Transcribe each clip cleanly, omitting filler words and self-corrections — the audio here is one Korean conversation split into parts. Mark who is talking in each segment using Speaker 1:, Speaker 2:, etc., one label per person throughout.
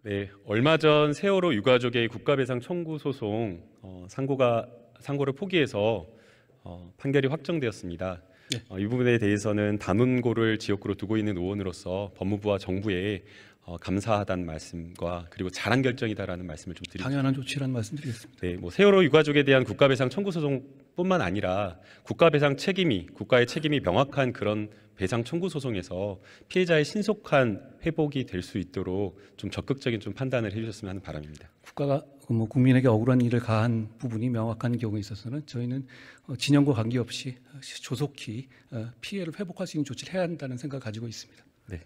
Speaker 1: 네, 얼마 전 세월호 유가족의 국가배상 청구 소송 상고를 포기해서 판결이 확정되었습니다.
Speaker 2: 네.
Speaker 1: 이 부분에 대해서는 단원고를 지역구로 두고 있는 의원으로서 법무부와 정부에 감사하다는 말씀과 그리고 잘한 결정이다라는 말씀을 좀 드립니다.
Speaker 2: 당연한 조치라는 말씀드리겠습니다.
Speaker 1: 네, 세월호 유가족에 대한 국가배상 청구 소송뿐만 아니라 국가의 책임이 명확한 그런 배상 청구 소송에서 피해자의 신속한 회복이 될 수 있도록 좀 적극적인 좀 판단을 해주셨으면 하는 바람입니다.
Speaker 2: 국가가 국민에게 억울한 일을 가한 부분이 명확한 경우에 있어서는 저희는 진영과 관계없이 조속히 피해를 회복할 수 있는 조치를 해야 한다는 생각을 가지고 있습니다.
Speaker 1: 네,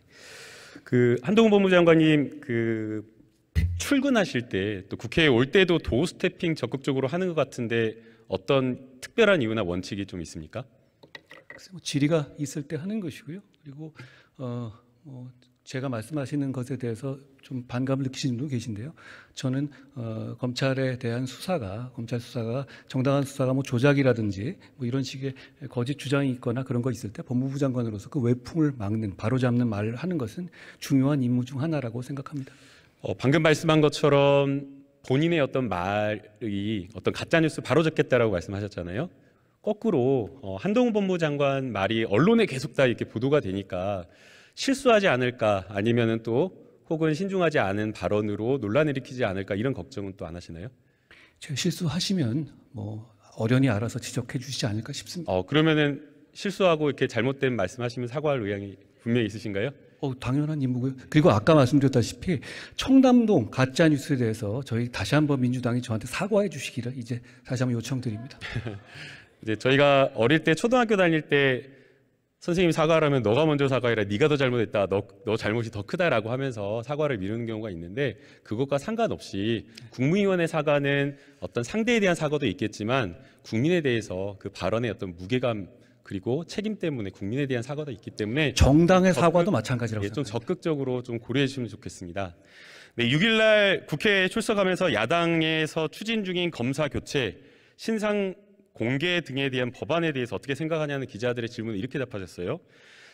Speaker 1: 한동훈 법무장관님 출근하실 때 또 국회에 올 때도 도어 스태핑 적극적으로 하는 것 같은데 어떤 특별한 이유나 원칙이 좀 있습니까?
Speaker 2: 질의가 있을 때 하는 것이고요. 그리고 제가 말씀하시는 것에 대해서 좀 반감을 느끼시는 분도 계신데요. 저는 검찰에 대한 검찰 수사가 정당한 수사가 조작이라든지 이런 식의 거짓 주장이 있거나 그런 거 있을 때 법무부 장관으로서 그 외풍을 막는 바로잡는 말을 하는 것은 중요한 임무 중 하나라고 생각합니다.
Speaker 1: 방금 말씀한 것처럼 본인의 어떤 말이 어떤 가짜 뉴스 바로잡겠다라고 말씀하셨잖아요. 거꾸로 한동훈 법무장관 말이 언론에 계속 다 이렇게 보도가 되니까 실수하지 않을까 아니면은 또 혹은 신중하지 않은 발언으로 논란을 일으키지 않을까 이런 걱정은 또 안 하시나요?
Speaker 2: 제가 실수하시면 어련히 알아서 지적해 주시지 않을까 싶습니다.
Speaker 1: 그러면은 실수하고 이렇게 잘못된 말씀하시면 사과할 의향이 분명히 있으신가요?
Speaker 2: 당연한 임무고요. 그리고 아까 말씀드렸다시피 청담동 가짜 뉴스에 대해서 저희 다시 한번 민주당이 저한테 사과해 주시기를 이제 다시 한번 요청드립니다.
Speaker 1: 이제 저희가 어릴 때 초등학교 다닐 때 선생님이 사과하라면 너가 먼저 사과해라. 네가 더 잘못했다. 너 잘못이 더 크다라고 하면서 사과를 미루는 경우가 있는데 그것과 상관없이 국무위원의 사과는 어떤 상대에 대한 사과도 있겠지만 국민에 대해서 그 발언의 어떤 무게감 그리고 책임 때문에 국민에 대한 사과도 있기 때문에
Speaker 2: 정당의 사과도 마찬가지라고
Speaker 1: 좀
Speaker 2: 생각합니다.
Speaker 1: 적극적으로 좀 고려해 주시면 좋겠습니다. 네, 6일 날 국회에 출석하면서 야당에서 추진 중인 검사 교체, 신상 공개 등에 대한 법안에 대해서 어떻게 생각하냐는 기자들의 질문에 이렇게 답하셨어요.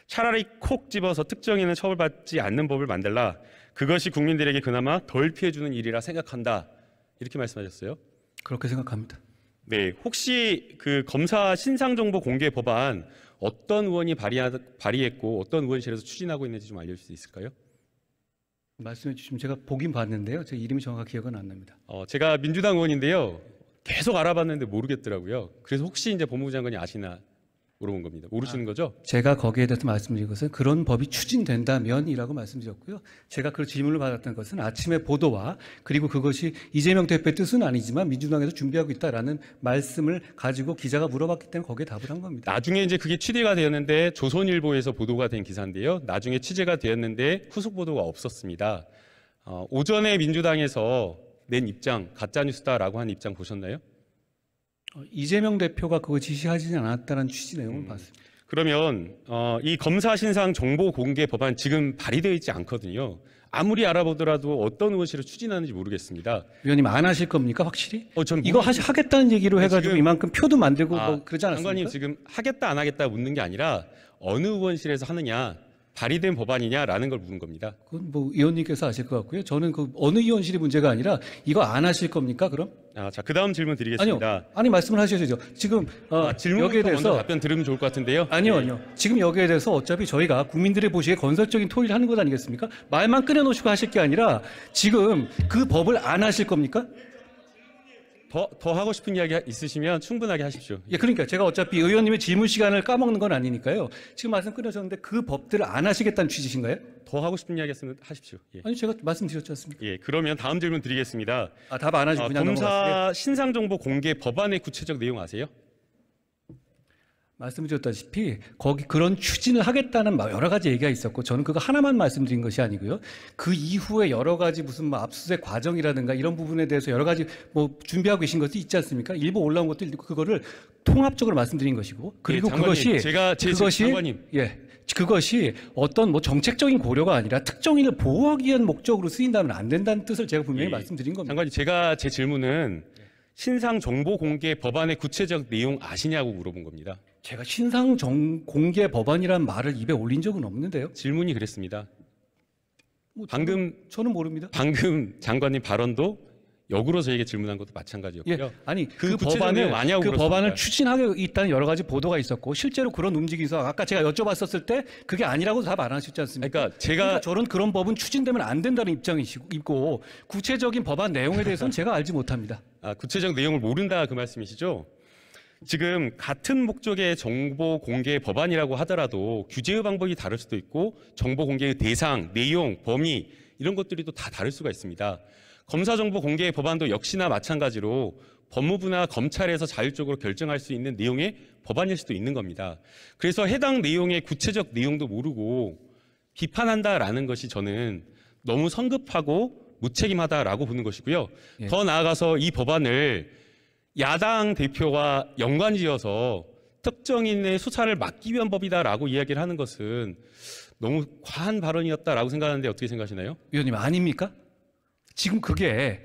Speaker 1: 차라리 콕 집어서 특정인은 처벌받지 않는 법을 만들라. 그것이 국민들에게 그나마 덜 피해주는 일이라 생각한다. 이렇게 말씀하셨어요.
Speaker 2: 그렇게 생각합니다.
Speaker 1: 네, 혹시 검사 신상정보 공개 법안 어떤 의원이 발의했고 어떤 의원실에서 추진하고 있는지 좀 알려줄 수 있을까요?
Speaker 2: 말씀해 주시면 제가 보긴 봤는데요. 제 이름이 정확하게 기억은 안 납니다.
Speaker 1: 제가 민주당 의원인데요. 계속 알아봤는데 모르겠더라고요. 그래서 혹시 이제 법무부 장관이 아시나 물어본 겁니다. 모르시는 거죠?
Speaker 2: 제가 거기에 대해서 말씀드린 것은 그런 법이 추진된다면이라고 말씀드렸고요. 제가 그 질문을 받았던 것은 아침의 보도와 그리고 그것이 이재명 대표의 뜻은 아니지만 민주당에서 준비하고 있다라는 말씀을 가지고 기자가 물어봤기 때문에 거기에 답을 한 겁니다.
Speaker 1: 나중에 이제 그게 취재가 되었는데 조선일보에서 보도가 된 기사인데요. 나중에 취재가 되었는데 후속 보도가 없었습니다. 오전에 민주당에서 낸 입장 가짜뉴스다라고 한 입장 보셨나요?
Speaker 2: 이재명 대표가 그거 지시하지 않았다는 취지 내용을 봤습니다.
Speaker 1: 그러면 이 검사 신상 정보 공개 법안 지금 발의되어 있지 않거든요. 아무리 알아보더라도 어떤 의원실을 추진하는지 모르겠습니다.
Speaker 2: 위원님 안 하실 겁니까 확실히?
Speaker 1: 저는
Speaker 2: 이거 하겠다는 얘기로 해가지고
Speaker 1: 지금,
Speaker 2: 이만큼 표도 만들고 그러지 않았습니까?
Speaker 1: 장관님 지금 하겠다 안 하겠다 묻는 게 아니라 어느 의원실에서 하느냐 발의된 법안이냐라는 걸 묻는 겁니다.
Speaker 2: 그건 의원님께서 아실 것 같고요. 저는 어느 의원실이 문제가 아니라 이거 안 하실 겁니까 그럼?
Speaker 1: 자, 그 다음 질문 드리겠습니다.
Speaker 2: 아니 말씀을 하셔야죠. 지금
Speaker 1: 질문부터
Speaker 2: 여기에 대해서
Speaker 1: 먼저 답변 들으면 좋을 것 같은데요.
Speaker 2: 아니요. 지금 여기에 대해서 어차피 저희가 국민들이 보시기에 건설적인 토의를 하는 것 아니겠습니까? 말만 끊어놓으시고 하실 게 아니라 지금 그 법을 안 하실 겁니까?
Speaker 1: 더 하고 싶은 이야기 있으시면 충분하게 하십시오.
Speaker 2: 예, 그러니까 제가 어차피 의원님의 질문 시간을 까먹는 건 아니니까요. 지금 말씀 끊으셨는데 그 법들을 안 하시겠다는 취지신가요?
Speaker 1: 더 하고 싶은 이야기 있으면 하십시오. 예.
Speaker 2: 아니 제가 말씀드렸지 않습니까?
Speaker 1: 예, 그러면 다음 질문 드리겠습니다.
Speaker 2: 답 안 하시고 그냥
Speaker 1: 검사
Speaker 2: 넘어가세요.
Speaker 1: 신상정보 공개 법안의 구체적 내용 아세요?
Speaker 2: 말씀드렸다시피 거기 그런 추진을 하겠다는 여러 가지 얘기가 있었고 저는 그거 하나만 말씀드린 것이 아니고요. 그 이후에 여러 가지 무슨 압수수색 과정이라든가 이런 부분에 대해서 여러 가지 준비하고 계신 것도 있지 않습니까? 일부 올라온 것도 있고 그거를 통합적으로 말씀드린 것이고 그리고
Speaker 1: 장관님,
Speaker 2: 그것이
Speaker 1: 장관님.
Speaker 2: 그것이 어떤 정책적인 고려가 아니라 특정인을 보호하기 위한 목적으로 쓰인다면 안 된다는 뜻을 제가 분명히 말씀드린 겁니다.
Speaker 1: 장관님, 제 질문은 신상 정보 공개 법안의 구체적 내용 아시냐고 물어본 겁니다.
Speaker 2: 제가 신상 공개 법안이라는 말을 입에 올린 적은 없는데요.
Speaker 1: 질문이 그랬습니다.
Speaker 2: 뭐 저는
Speaker 1: 방금
Speaker 2: 모릅니다.
Speaker 1: 장관님 발언도 역으로 저에게 질문한 것도 마찬가지였고요.
Speaker 2: 예, 아니
Speaker 1: 그 구체적인 내용 많이 하고
Speaker 2: 그
Speaker 1: 그렇습니다.
Speaker 2: 법안을 추진하고 있다는 여러 가지 보도가 있었고 실제로 그런 움직임이 있어 아까 제가 여쭤봤었을 때 그게 아니라고 답 안 하셨지 않습니까?
Speaker 1: 그러니까 제가
Speaker 2: 그러니까 저는 그런 법은 추진되면 안 된다는 입장이고 구체적인 법안 내용에 대해서는 제가 알지 못합니다.
Speaker 1: 구체적 내용을 모른다 그 말씀이시죠? 지금 같은 목적의 정보 공개 법안이라고 하더라도 규제의 방법이 다를 수도 있고 정보 공개의 대상, 내용, 범위 이런 것들이 또 다 다를 수가 있습니다. 검사 정보 공개 법안도 역시나 마찬가지로 법무부나 검찰에서 자율적으로 결정할 수 있는 내용의 법안일 수도 있는 겁니다. 그래서 해당 내용의 구체적 내용도 모르고 비판한다라는 것이 저는 너무 성급하고 무책임하다라고 보는 것이고요.
Speaker 2: 예.
Speaker 1: 더 나아가서 이 법안을 야당 대표와 연관지어서 특정인의 수사를 막기 위한 법이다라고 이야기를 하는 것은 너무 과한 발언이었다라고 생각하는데 어떻게 생각하시나요?
Speaker 2: 위원님 아닙니까? 지금 그게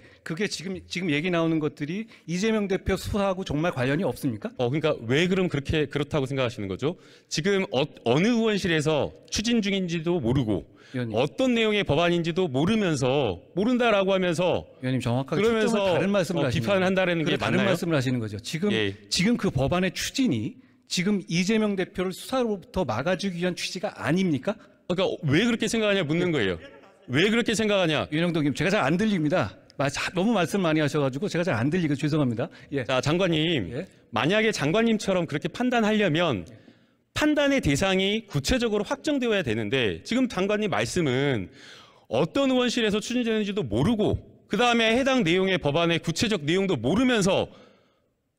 Speaker 2: 지금 얘기 나오는 것들이 이재명 대표 수사하고 정말 관련이 없습니까?
Speaker 1: 그러니까 왜 그럼 그렇다고 생각하시는 거죠? 지금 어느 의원실에서 추진 중인지도 모르고
Speaker 2: 위원님.
Speaker 1: 어떤 내용의 법안인지도 모른다라고 하면서
Speaker 2: 위원님 정확하게
Speaker 1: 그러면서
Speaker 2: 다른 말씀을 하시는
Speaker 1: 비판을 한다는 게
Speaker 2: 다른
Speaker 1: 맞나요?
Speaker 2: 말씀을 하시는 거죠. 지금
Speaker 1: 예.
Speaker 2: 지금 그 법안의 추진이 지금 이재명 대표를 수사로부터 막아주기 위한 취지가 아닙니까?
Speaker 1: 그러니까 왜 그렇게 생각하냐 묻는 거예요. 왜 그렇게 생각하냐?
Speaker 2: 윤영동 님 제가 잘 안 들립니다. 너무 말씀 많이 하셔가지고 제가 잘 안 들리고 죄송합니다. 예.
Speaker 1: 자, 장관님.
Speaker 2: 예.
Speaker 1: 만약에 장관님처럼 그렇게 판단하려면 판단의 대상이 구체적으로 확정되어야 되는데 지금 장관님 말씀은 어떤 의원실에서 추진되는지도 모르고 그다음에 해당 내용의 법안의 구체적 내용도 모르면서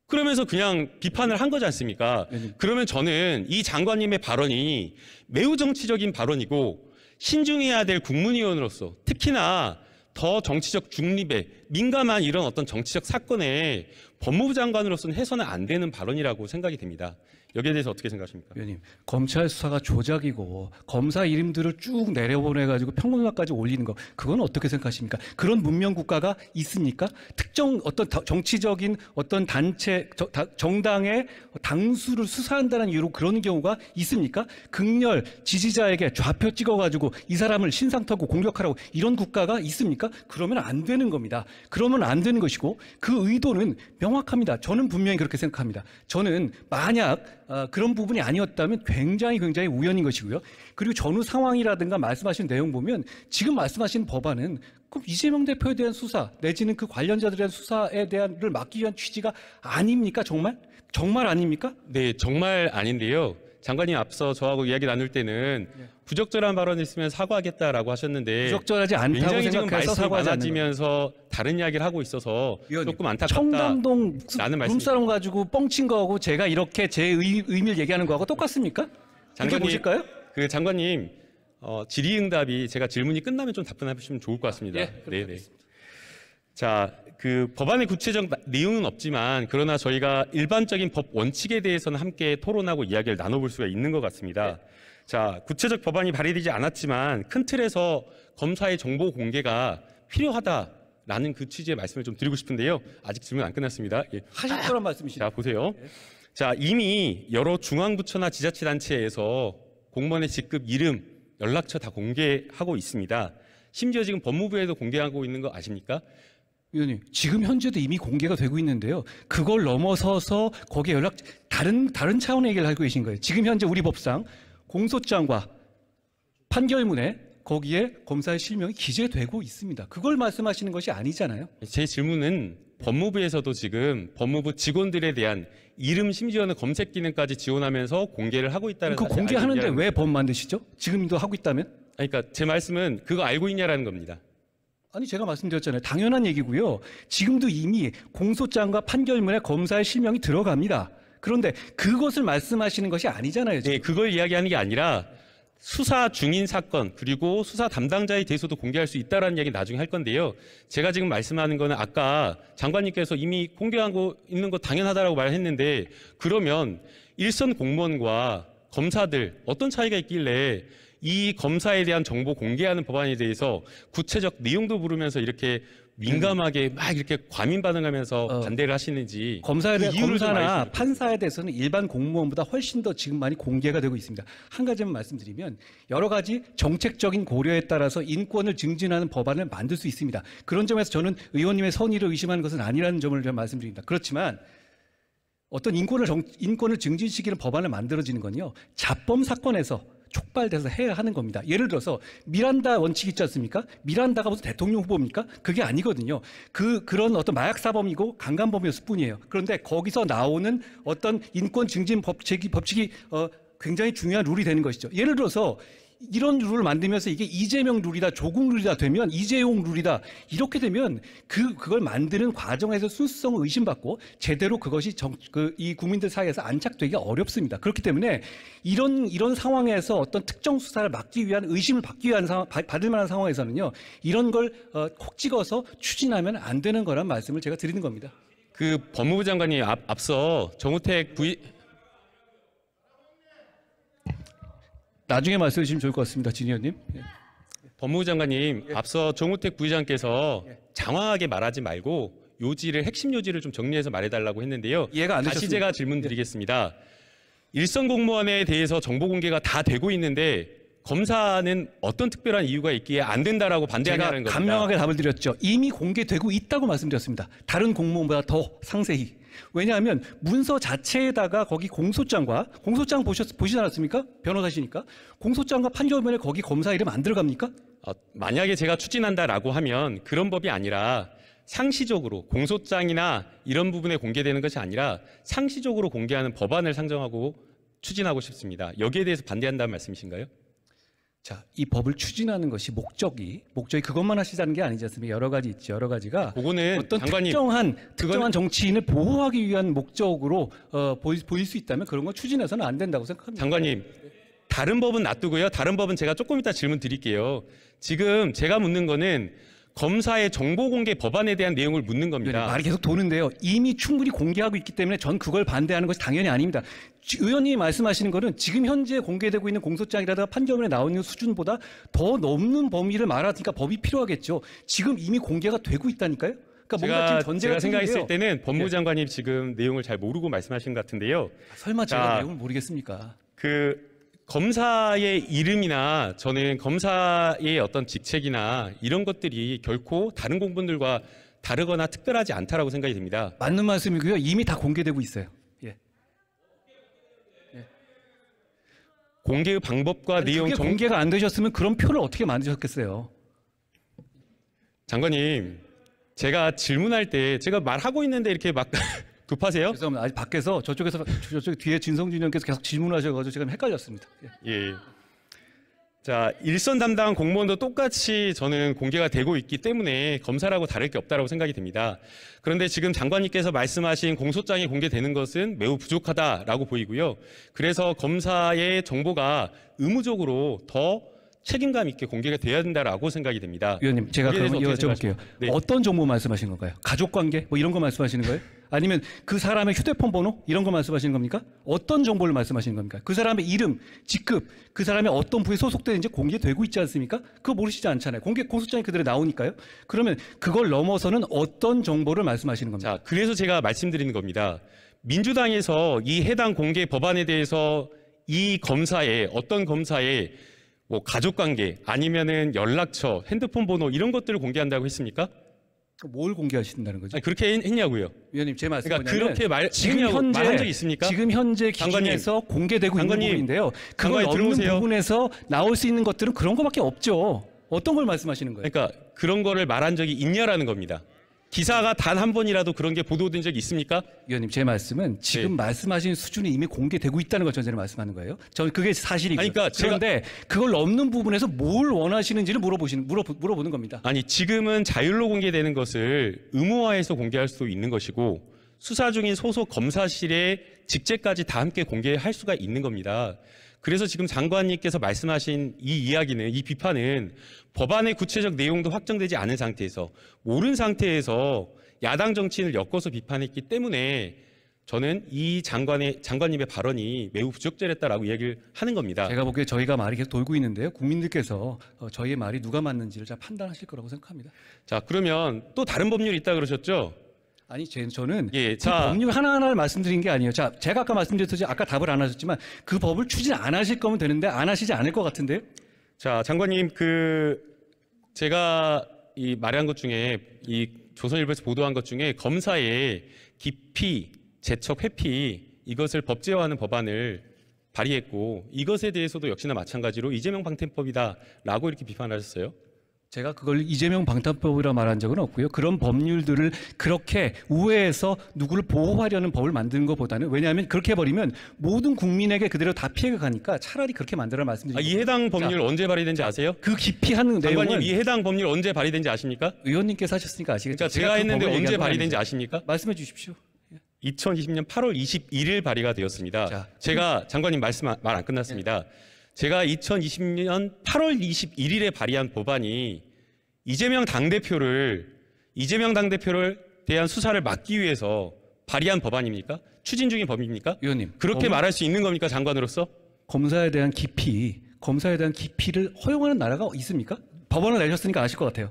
Speaker 1: 그러면서 그냥 비판을 한 거지 않습니까? 그러면 저는 이 장관님의 발언이 매우 정치적인 발언이고 신중해야 될 국문위원으로서 특히나 더 정치적 중립에 민감한 이런 어떤 정치적 사건에 법무부 장관으로서는 해서는 안 되는 발언이라고 생각이 됩니다. 여기에 대해서 어떻게 생각하십니까?
Speaker 2: 위원님, 검찰 수사가 조작이고 검사 이름들을 쭉 내려보내가지고 평론가까지 올리는 거 그건 어떻게 생각하십니까? 그런 문명 국가가 있습니까? 특정 어떤 정치적인 어떤 단체 정당의 당수를 수사한다는 이유로 그런 경우가 있습니까? 극렬 지지자에게 좌표 찍어가지고 이 사람을 신상 털고 공격하라고 이런 국가가 있습니까? 그러면 안 되는 겁니다. 그러면 안 되는 것이고 그 의도는 명확합니다. 저는 분명히 그렇게 생각합니다. 저는 만약 그런 부분이 아니었다면 굉장히 우연인 것이고요. 그리고 전후 상황이라든가 말씀하신 내용 보면 지금 말씀하신 법안은 그럼 이재명 대표에 대한 수사 내지는 그 관련자들에 대한 수사에 대한을 막기 위한 취지가 아닙니까? 정말 아닙니까?
Speaker 1: 네, 정말 아닌데요. 장관님 앞서 저하고 이야기 나눌 때는 부적절한 발언이 있으면 사과하겠다라고 하셨는데
Speaker 2: 부적절하지 않다고
Speaker 1: 굉장히 지금
Speaker 2: 생각해서
Speaker 1: 말씀이
Speaker 2: 사과하지 않는
Speaker 1: 많아지면서 다른 이야기를 하고 있어서
Speaker 2: 위원님,
Speaker 1: 조금 안타깝다.
Speaker 2: 청담동
Speaker 1: 라는 말씀이-
Speaker 2: 룸사롱 가지고 뻥친 거하고 제가 이렇게 제 의미를 얘기하는 거하고 똑같습니까? 그렇게 보실까요?
Speaker 1: 그 장관님 질의응답이 제가 질문이 끝나면 좀 답변하시면 좋을 것 같습니다.
Speaker 2: 예, 그렇게
Speaker 1: 네네. 자, 그 법안의 구체적 내용은 없지만 그러나 저희가 일반적인 법 원칙에 대해서는 함께 토론하고 이야기를 나눠볼 수가 있는 것 같습니다. 자, 구체적 법안이 발의되지 않았지만 큰 틀에서 검사의 정보 공개가 필요하다라는 그 취지의 말씀을 좀 드리고 싶은데요. 아직 질문 안 끝났습니다. 예.
Speaker 2: 하실 거란 말씀이시죠?
Speaker 1: 자, 보세요. 자, 이미 여러 중앙부처나 지자체단체에서 공무원의 직급, 이름, 연락처 다 공개하고 있습니다. 심지어 지금 법무부에도 공개하고 있는 거 아십니까?
Speaker 2: 위원님, 지금 현재도 이미 공개가 되고 있는데요. 그걸 넘어서서 거기에 다른 차원의 얘기를 하고 계신 거예요. 지금 현재 우리 법상 공소장과 판결문에 거기에 검사의 실명이 기재되고 있습니다. 그걸 말씀하시는 것이 아니잖아요.
Speaker 1: 제 질문은 법무부에서도 지금 법무부 직원들에 대한 이름 심지어는 검색 기능까지 지원하면서 공개를 하고 있다는
Speaker 2: 그
Speaker 1: 사실
Speaker 2: 공개하는데
Speaker 1: 알고
Speaker 2: 왜 법 만드시죠? 지금도 하고 있다면?
Speaker 1: 그러니까 제 말씀은 그거 알고 있냐라는 겁니다.
Speaker 2: 아니 제가 말씀드렸잖아요. 당연한 얘기고요. 지금도 이미 공소장과 판결문에 검사의 실명이 들어갑니다. 그런데 그것을 말씀하시는 것이 아니잖아요. 지금.
Speaker 1: 네, 그걸 이야기하는 게 아니라 수사 중인 사건 그리고 수사 담당자에 대해서도 공개할 수 있다라는 이야기 나중에 할 건데요. 제가 지금 말씀하는 거는 아까 장관님께서 이미 공개하고 있는 거 당연하다라고 말했는데 그러면 일선 공무원과 검사들 어떤 차이가 있길래 이 검사에 대한 정보 공개하는 법안에 대해서 구체적 내용도 물으면서 이렇게 민감하게 막 이렇게 과민 반응하면서 반대를 하시는지
Speaker 2: 검사에
Speaker 1: 그
Speaker 2: 대해
Speaker 1: 이유를 좀
Speaker 2: 검사나
Speaker 1: 알겠습니다.
Speaker 2: 판사에 대해서는 일반 공무원보다 훨씬 더 지금 많이 공개가 되고 있습니다. 한 가지만 말씀드리면 여러 가지 정책적인 고려에 따라서 인권을 증진하는 법안을 만들 수 있습니다. 그런 점에서 저는 의원님의 선의를 의심하는 것은 아니라는 점을 좀 말씀드립니다. 그렇지만 어떤 인권을 증진시키는 법안을 만들어지는 건요, 자범 사건에서 촉발돼서 해야 하는 겁니다. 예를 들어서 미란다 원칙 있지 않습니까? 미란다가 무슨 대통령 후보입니까? 그게 아니거든요. 그런 어떤 마약 사범이고 강간범이었을 뿐이에요. 그런데 거기서 나오는 어떤 인권 증진 법칙이 굉장히 중요한 룰이 되는 것이죠. 예를 들어서 이런 룰을 만들면서 이게 이재명 룰이다, 조국 룰이다 되면 이재용 룰이다 이렇게 되면 그걸 만드는 과정에서 순수성을 의심받고 제대로 그것이 이 국민들 사이에서 안착되기가 어렵습니다. 그렇기 때문에 이런 상황에서 어떤 특정 수사를 막기 위한 의심을 받을 만한 상황에서는요, 이런 걸 콕 찍어서 추진하면 안 되는 거란 말씀을 제가 드리는 겁니다.
Speaker 1: 그 법무부 장관이 앞서 정우택
Speaker 2: 나중에 말씀해 주시면 좋을 것 같습니다, 진 의원님.
Speaker 1: 법무부 장관님, 앞서 정우택 부의장께서 장황하게 말하지 말고 핵심 요지를 좀 정리해서 말해달라고 했는데요.
Speaker 2: 이해가 안
Speaker 1: 다시
Speaker 2: 되셨습니다.
Speaker 1: 제가 질문 드리겠습니다. 일선 공무원에 대해서 정보 공개가 다 되고 있는데 검사는 어떤 특별한 이유가 있기에 안 된다라고 반대하냐는
Speaker 2: 제가
Speaker 1: 겁니다.
Speaker 2: 간명하게 답을 드렸죠. 이미 공개되고 있다고 말씀드렸습니다. 다른 공무원보다 더 상세히. 왜냐하면 문서 자체에다가 거기 공소장 보시지 않았습니까? 변호사시니까. 공소장과 판결문에 거기 검사 이름 안 들어갑니까?
Speaker 1: 만약에 제가 추진한다라고 하면 그런 법이 아니라 상시적으로 공소장이나 이런 부분에 공개되는 것이 아니라 상시적으로 공개하는 법안을 상정하고 추진하고 싶습니다. 여기에 대해서 반대한다는 말씀이신가요?
Speaker 2: 자, 이 법을 추진하는 것이 목적이 그것만 하시자는 게 아니지 않습니까? 여러 가지 있죠. 여러 가지가
Speaker 1: 그거는
Speaker 2: 어떤
Speaker 1: 장관님,
Speaker 2: 특정한 정치인을 보호하기 위한 목적으로 보일 수 있다면 그런 거 추진해서는 안 된다고 생각합니다.
Speaker 1: 장관님, 다른 법은 놔두고요. 다른 법은 제가 조금 이따 질문 드릴게요. 지금 제가 묻는 거는 검사의 정보 공개 법안에 대한 내용을 묻는 겁니다.
Speaker 2: 말이 계속 도는데요. 이미 충분히 공개하고 있기 때문에 전 그걸 반대하는 것이 당연히 아닙니다. 의원님이 말씀하시는 거는 지금 현재 공개되고 있는 공소장이라든가 판결문에 나와 있는 수준보다 더 넘는 범위를 말하니까 법이 필요하겠죠. 지금 이미 공개가 되고 있다니까요. 그러니까 뭔가 지금 전제가
Speaker 1: 제가 생각했을
Speaker 2: 틀린데요.
Speaker 1: 때는 법무부 장관님 지금 내용을 잘 모르고 말씀하신 것 같은데요.
Speaker 2: 설마 제가
Speaker 1: 자,
Speaker 2: 내용을 모르겠습니까?
Speaker 1: 검사의 이름이나 저는 검사의 어떤 직책이나 이런 것들이 결코 다른 공무원들과 다르거나 특별하지 않다라고 생각이 듭니다.
Speaker 2: 맞는 말씀이고요. 이미 다 공개되고 있어요. 예.
Speaker 1: 공개의 방법과 내용
Speaker 2: 그게 공개가 안 되셨으면 그런 표를 어떻게 만드셨겠어요?
Speaker 1: 장관님, 제가 질문할 때 제가 말하고 있는데 이렇게 막 급하세요?
Speaker 2: 죄송합니다. 아직 밖에서 저쪽 뒤에 진성준 의원께서 계속 질문하셔가지고 지금 헷갈렸습니다.
Speaker 1: 예. 자, 일선 담당 공무원도 똑같이 저는 공개가 되고 있기 때문에 검사라고 다를 게 없다라고 생각이 듭니다. 그런데 지금 장관님께서 말씀하신 공소장이 공개되는 것은 매우 부족하다라고 보이고요. 그래서 검사의 정보가 의무적으로 더 책임감 있게 공개가 돼야 된다라고 생각이 됩니다.
Speaker 2: 위원님, 제가
Speaker 1: 거기에
Speaker 2: 그럼
Speaker 1: 대해서 어떻게
Speaker 2: 여쭤볼게요.
Speaker 1: 생각하십니까? 네.
Speaker 2: 어떤 정보 말씀하시는 건가요? 가족관계 뭐 이런 거 말씀하시는 거예요? 아니면 그 사람의 휴대폰 번호 이런 거 말씀하시는 겁니까? 어떤 정보를 말씀하시는 겁니까? 그 사람의 이름, 직급, 그 사람의 어떤 부에 소속되는지 공개되고 있지 않습니까? 그거 모르시지 않잖아요. 공소장이 그대로 나오니까요. 그러면 그걸 넘어서는 어떤 정보를 말씀하시는 겁니까?
Speaker 1: 자, 그래서 제가 말씀드리는 겁니다. 민주당에서 이 해당 공개 법안에 대해서 이 검사의 어떤 검사의 뭐 가족관계 아니면은 연락처, 핸드폰 번호 이런 것들을 공개한다고 했습니까?
Speaker 2: 뭘 공개하신다는 거죠?
Speaker 1: 아니, 그렇게 했냐고요.
Speaker 2: 위원님, 제 말씀은
Speaker 1: 그러니까 그렇게 말한 적이 있습니까?
Speaker 2: 지금 현재 기준에서 공개되고 있는
Speaker 1: 장관님,
Speaker 2: 부분인데요. 그걸
Speaker 1: 장관님
Speaker 2: 없는
Speaker 1: 들어오세요.
Speaker 2: 부분에서 나올 수 있는 것들은 그런 거밖에 없죠. 어떤 걸 말씀하시는 거예요?
Speaker 1: 그러니까 그런 거를 말한 적이 있냐라는 겁니다. 기사가 단 한 번이라도 그런 게 보도된 적이 있습니까?
Speaker 2: 위원님, 제 말씀은 지금
Speaker 1: 네.
Speaker 2: 말씀하신 수준이 이미 공개되고 있다는 걸 전제로 말씀하는 거예요. 저는 그게 사실이고요.
Speaker 1: 아니, 그러니까
Speaker 2: 그런데 그걸 넘는 부분에서 뭘 원하시는지를 물어보는 겁니다.
Speaker 1: 아니, 지금은 자율로 공개되는 것을 의무화해서 공개할 수도 있는 것이고 수사 중인 소속 검사실의 직책까지 다 함께 공개할 수가 있는 겁니다. 그래서 지금 장관님께서 말씀하신 이 이야기는, 이 비판은 법안의 구체적 내용도 확정되지 않은 상태에서 모른 상태에서 야당 정치인을 엮어서 비판했기 때문에 저는 이 장관님의 발언이 매우 부적절했다라고 얘기를 하는 겁니다.
Speaker 2: 제가 보기에 저희가 말이 계속 돌고 있는데요. 국민들께서 저희의 말이 누가 맞는지를 잘 판단하실 거라고 생각합니다.
Speaker 1: 자, 그러면 또 다른 법률이 있다 그러셨죠?
Speaker 2: 아니, 저는
Speaker 1: 예,
Speaker 2: 그
Speaker 1: 자,
Speaker 2: 법률 하나하나를 말씀드린 게 아니에요. 자, 제가 아까 말씀드렸듯이 아까 답을 안 하셨지만 그 법을 추진 안 하실 거면 되는데 안 하시지 않을 것 같은데요.
Speaker 1: 자, 장관님, 제가 이 말한 것 중에 이 조선일보에서 보도한 것 중에 검사의 기피, 재척, 회피 이것을 법제화하는 법안을 발의했고 이것에 대해서도 역시나 마찬가지로 이재명 방탄법이다라고 이렇게 비판하셨어요.
Speaker 2: 제가 그걸 이재명 방탄법이라 말한 적은 없고요. 그런 법률들을 그렇게 우회해서 누구를 보호하려는 법을 만드는 것보다는 왜냐하면 그렇게 해버리면 모든 국민에게 그대로 다 피해가 가니까 차라리 그렇게 만들어 말씀드립니다.
Speaker 1: 이 해당 법률 언제 발의된지 아세요?
Speaker 2: 그 기피하는
Speaker 1: 장관님,
Speaker 2: 내용은
Speaker 1: 이 해당 법률 언제 발의된지 아십니까?
Speaker 2: 의원님께서 하셨으니까 아시겠죠.
Speaker 1: 그러니까 제가
Speaker 2: 그
Speaker 1: 했는데
Speaker 2: 법을
Speaker 1: 언제
Speaker 2: 얘기한 건
Speaker 1: 발의된지
Speaker 2: 아니죠.
Speaker 1: 아십니까?
Speaker 2: 말씀해 주십시오.
Speaker 1: 2020년 8월 21일 발의가 되었습니다.
Speaker 2: 자,
Speaker 1: 제가 장관님 말 안 끝났습니다. 제가 2020년 8월 21일에 발의한 법안이 이재명 당대표를 대한 수사를 막기 위해서 발의한 법안입니까? 추진 중인 법입니까?
Speaker 2: 의원님,
Speaker 1: 그렇게 말할 수 있는 겁니까, 장관으로서?
Speaker 2: 검사에 대한 기피를 허용하는 나라가 있습니까? 법안을 내셨으니까 아실 것 같아요.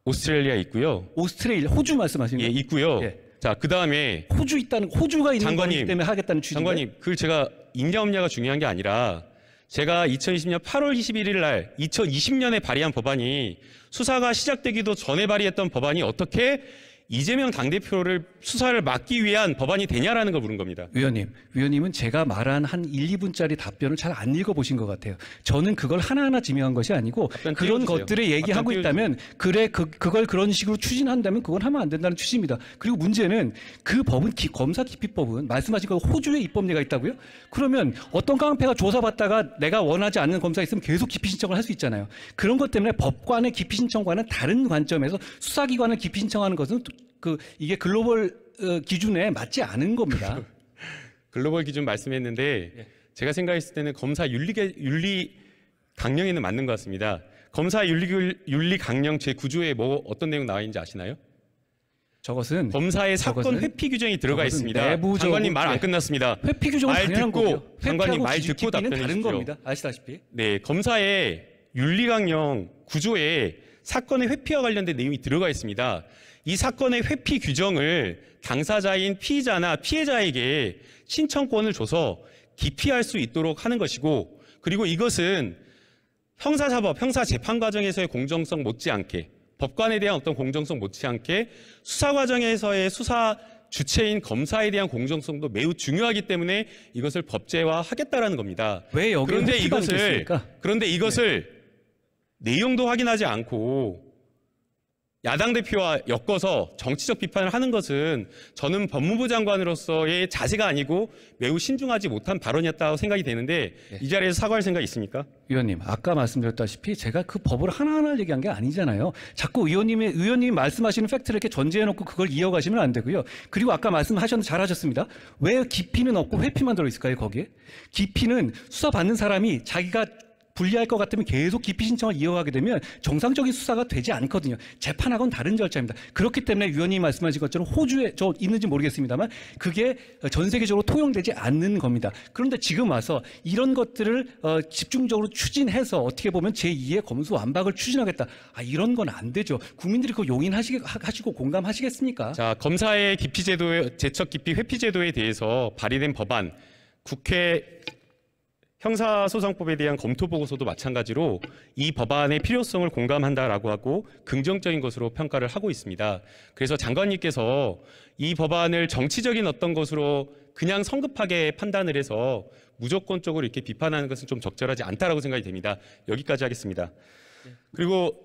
Speaker 1: 오스트레일리아 있고요.
Speaker 2: 오스트레일리아, 호주 말씀하시는
Speaker 1: 예,
Speaker 2: 거예요?
Speaker 1: 있고요.
Speaker 2: 예.
Speaker 1: 자, 그다음에
Speaker 2: 호주가 있는
Speaker 1: 장관님,
Speaker 2: 거기 때문에 하겠다는 취지인데.
Speaker 1: 장관님, 제가 있냐 없냐가 중요한 게 아니라 제가 2020년 8월 21일 날 2020년에 발의한 법안이 수사가 시작되기도 전에 발의했던 법안이 어떻게 이재명 당대표를 수사를 막기 위한 법안이 되냐라는 걸 물은 겁니다.
Speaker 2: 위원님은 제가 말한 한 1, 2분짜리 답변을 잘 안 읽어보신 것 같아요. 저는 그걸 하나하나 지명한 것이 아니고
Speaker 1: 답변
Speaker 2: 그런
Speaker 1: 띄워주세요.
Speaker 2: 것들을 얘기하고
Speaker 1: 답변
Speaker 2: 있다면 그걸 그런 식으로 추진한다면 그건 하면 안 된다는 취지입니다. 그리고 문제는 그 법은 검사 기피법은 말씀하신 거 호주에 입법례가 있다고요? 그러면 어떤 깡패가 조사받다가 내가 원하지 않는 검사 있으면 계속 기피 신청을 할 수 있잖아요. 그런 것 때문에 법관의 기피 신청과는 다른 관점에서 수사기관을 기피 신청하는 것은 이게 글로벌 기준에 맞지 않은 겁니다.
Speaker 1: 글로벌 기준 말씀했는데
Speaker 2: 예.
Speaker 1: 제가 생각했을 때는 검사 윤리 강령에는 맞는 것 같습니다. 검사 윤리 강령 제9조에 어떤 내용 나와 있는지 아시나요?
Speaker 2: 저것은
Speaker 1: 검사의 사건 회피 규정이 들어가
Speaker 2: 저것은
Speaker 1: 있습니다.
Speaker 2: 내부적으로-
Speaker 1: 장관님 말 안 끝났습니다.
Speaker 2: 회피 규정은
Speaker 1: 말
Speaker 2: 당연한
Speaker 1: 듣고,
Speaker 2: 거고요.
Speaker 1: 장관님 말
Speaker 2: 회피하고
Speaker 1: 듣고
Speaker 2: 기피는
Speaker 1: 답변해
Speaker 2: 다른
Speaker 1: 주십시오.
Speaker 2: 겁니다. 아시다시피.
Speaker 1: 네, 검사의 윤리강령 9조에 사건의 회피와 관련된 내용이 들어가 있습니다. 이 사건의 회피 규정을 당사자인 피의자나 피해자에게 신청권을 줘서 기피할 수 있도록 하는 것이고, 그리고 이것은 형사사법, 형사재판 과정에서의 공정성 못지않게, 법관에 대한 어떤 공정성 못지않게 수사 과정에서의 수사 주체인 검사에 대한 공정성도 매우 중요하기 때문에 이것을 법제화하겠다라는 겁니다.
Speaker 2: 왜 여기
Speaker 1: 그런데 이것을 내용도 확인하지 않고 야당 대표와 엮어서 정치적 비판을 하는 것은 저는 법무부 장관으로서의 자세가 아니고 매우 신중하지 못한 발언이었다고 생각이 되는데 이 자리에서 사과할 생각 있습니까?
Speaker 2: 위원님, 아까 말씀드렸다시피 제가 그 법을 하나하나 얘기한 게 아니잖아요. 자꾸 의원님이 말씀하시는 팩트를 이렇게 전제해놓고 그걸 이어가시면 안 되고요. 그리고 아까 말씀하셨는데 잘하셨습니다. 왜 기피는 없고 회피만 들어있을까요, 거기에? 기피는 수사받는 사람이 자기가 불리할 것 같으면 계속 기피 신청을 이어가게 되면 정상적인 수사가 되지 않거든요. 재판하고는 다른 절차입니다. 그렇기 때문에 위원님이 말씀하신 것처럼 호주에 있는지 모르겠습니다만 그게 전 세계적으로 통용되지 않는 겁니다. 그런데 지금 와서 이런 것들을 집중적으로 추진해서 어떻게 보면 제2의 검수완박을 추진하겠다. 이런 건 안 되죠. 국민들이 그거 용인하시고 공감하시겠습니까?
Speaker 1: 자, 검사의 기피 제도에 재척 기피 회피 제도에 대해서 발의된 법안, 국회 형사소송법에 대한 검토 보고서도 마찬가지로 이 법안의 필요성을 공감한다라고 하고 긍정적인 것으로 평가를 하고 있습니다. 그래서 장관님께서 이 법안을 정치적인 어떤 것으로 그냥 성급하게 판단을 해서 무조건적으로 이렇게 비판하는 것은 좀 적절하지 않다라고 생각이 됩니다. 여기까지 하겠습니다. 그리고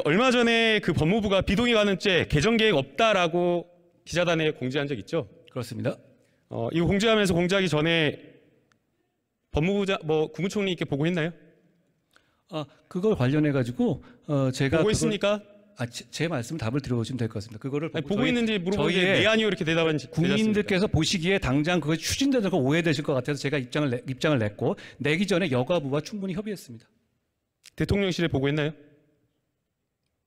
Speaker 1: 얼마 전에 법무부가 비동의 관음죄 개정 계획 없다라고 기자단에 공지한 적 있죠?
Speaker 2: 그렇습니다.
Speaker 1: 이거 공지하기 전에 법무부 국무총리께 보고했나요?
Speaker 2: 그걸 관련해 가지고 제가
Speaker 1: 보고했습니까?
Speaker 2: 제 말씀 답을 들어보시면 될 것 같습니다. 그거를
Speaker 1: 보고 있는지 물어보는데 네 아니요 이렇게 대답하는지
Speaker 2: 국민들께서 보시기에 당장 그것이 추진되는 거 오해되실 것 같아서 제가 입장을 냈고 내기 전에 여가부와 충분히 협의했습니다.
Speaker 1: 대통령실에 보고했나요?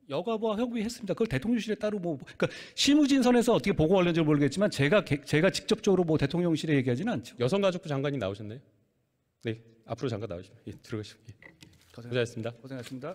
Speaker 2: 여가부와 협의했습니다. 그걸 대통령실에 따로 그러니까 실무진선에서 어떻게 보고가 올렸는지 모르겠지만 제가 직접적으로 대통령실에 얘기하지는 않죠.
Speaker 1: 여성가족부 장관님 나오셨나요? 네, 앞으로 잠깐 나오시면 들어가시고. 고생하셨습니다.
Speaker 2: 고생하셨습니다.